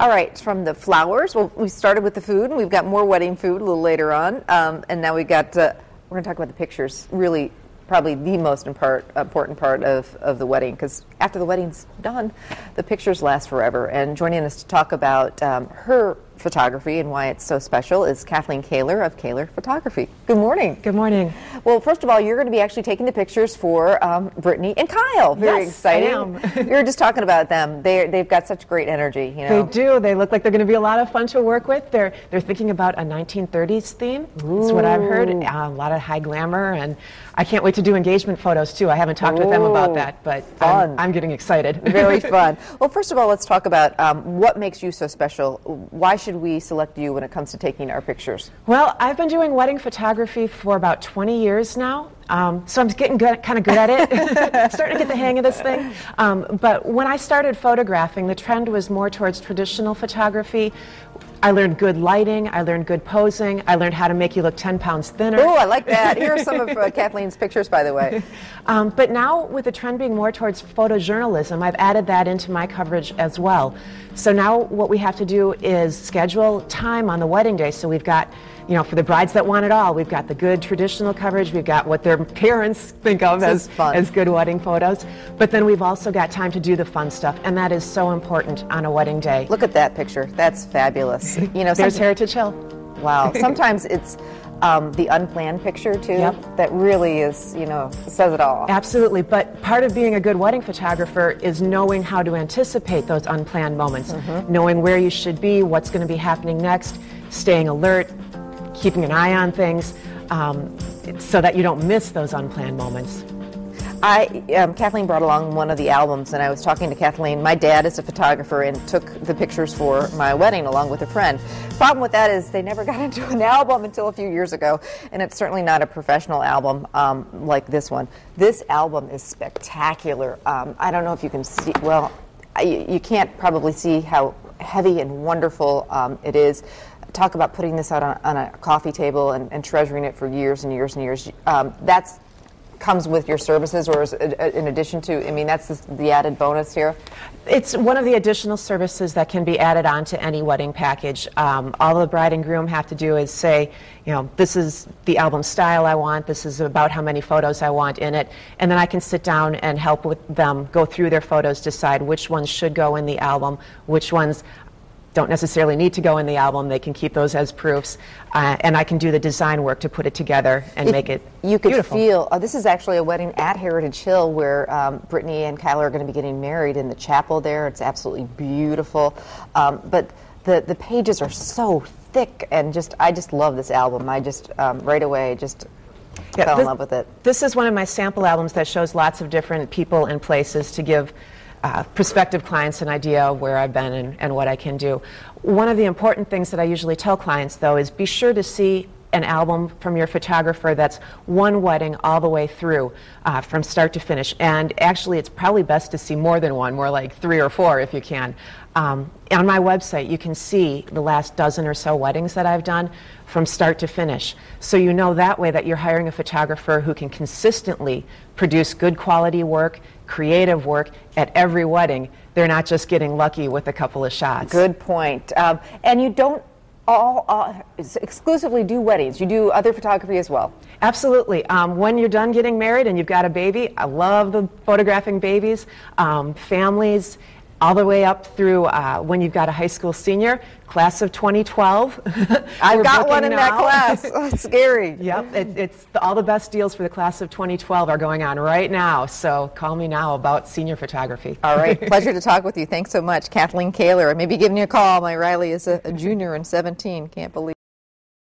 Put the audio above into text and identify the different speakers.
Speaker 1: All right, from the flowers, well, we started with the food, and we've got more wedding food a little later on, and now we've got, we're going to talk about the pictures, really probably the most important part of the wedding, because after the wedding's done, the pictures last forever. And joining us to talk about her photography and why it's so special is Kathleen Caylor of Caylor Photography. Good morning.
Speaker 2: Good morning.
Speaker 1: Well, first of all, you're going to be actually taking the pictures for Brittany and Kyle. Very exciting.
Speaker 2: I am.
Speaker 1: We were just talking about them. They've got such great energy. You know?
Speaker 2: They do. They look like they're going to be a lot of fun to work with. They're thinking about a 1930s theme. That's what I've heard. A lot of high glamour, and I can't wait to do engagement photos too. I haven't talked with them about that, but I'm getting excited.
Speaker 1: Very fun. Well, first of all, let's talk about what makes you so special. Why should we select you when it comes to taking our pictures?
Speaker 2: Well, I've been doing wedding photography for about 20 years now. So I'm getting kind of good at it, starting to get the hang of this thing. But when I started photographing, the trend was more towards traditional photography. I learned good lighting, I learned good posing, I learned how to make you look 10 pounds thinner.
Speaker 1: Oh, I like that. Here are some of Kathleen's pictures, by the way.
Speaker 2: But now, with the trend being more towards photojournalism, I've added that into my coverage as well. So now what we have to do is schedule time on the wedding day. So we've got, you know, for the brides that want it all, we've got the good traditional coverage, we've got what their parents think of as good wedding photos, but then we've also got time to do the fun stuff, and that is so important on a wedding day.
Speaker 1: Look at that picture. That's fabulous. You know,
Speaker 2: there's Heritage Hill.
Speaker 1: Wow. Sometimes it's the unplanned picture, too, that really is, you know, says it all.
Speaker 2: Absolutely, but part of being a good wedding photographer is knowing how to anticipate those unplanned moments, knowing where you should be, what's going to be happening next, staying alert, keeping an eye on things, so that you don't miss those unplanned moments.
Speaker 1: Kathleen brought along one of the albums, and I was talking to Kathleen. My dad is a photographer and took the pictures for my wedding along with a friend. Problem with that is they never got into an album until a few years ago, and it's certainly not a professional album like this one. This album is spectacular. I don't know if you can see, well, you can't probably see how heavy and wonderful it is. Talk about putting this out on a coffee table and treasuring it for years and years and years. That's comes with your services, or is in addition to, I mean, that's the added bonus here?
Speaker 2: It's one of the additional services that can be added on to any wedding package. All the bride and groom have to do is say, you know, this is the album style I want, this is about how many photos I want in it, and then I can sit down and help with them go through their photos, decide which ones should go in the album, which ones don't necessarily need to go in the album. They can keep those as proofs, and I can do the design work to put it together and make it
Speaker 1: you could
Speaker 2: beautiful.
Speaker 1: Feel this is actually a wedding at Heritage Hill where Brittany and Kyle are going to be getting married in the chapel there. It's absolutely beautiful, but the pages are so thick, and I just love this album. I just right away fell in love with it.
Speaker 2: This is one of my sample albums that shows lots of different people and places to give prospective clients an idea of where I've been and what I can do. One of the important things that I usually tell clients, though, is be sure to see an album from your photographer that's one wedding all the way through, from start to finish. And actually, it's probably best to see more than one, more like 3 or 4 if you can. On my website, you can see the last dozen or so weddings that I've done from start to finish. So you know that way that you're hiring a photographer who can consistently produce good quality work, creative work at every wedding. They're not just getting lucky with a couple of shots.
Speaker 1: Good point. And you don't all exclusively do weddings. You do other photography as well.
Speaker 2: Absolutely. When you're done getting married and you've got a baby, I love photographing babies, families, all the way up through when you've got a high school senior, class of 2012.
Speaker 1: I've got one in that class. Oh, it's scary.
Speaker 2: Yep, all the best deals for the class of 2012 are going on right now, so call me now about senior photography.
Speaker 1: All right, pleasure to talk with you. Thanks so much. Kathleen Caylor. I may be giving you a call. My Riley is a junior in 17. Can't believe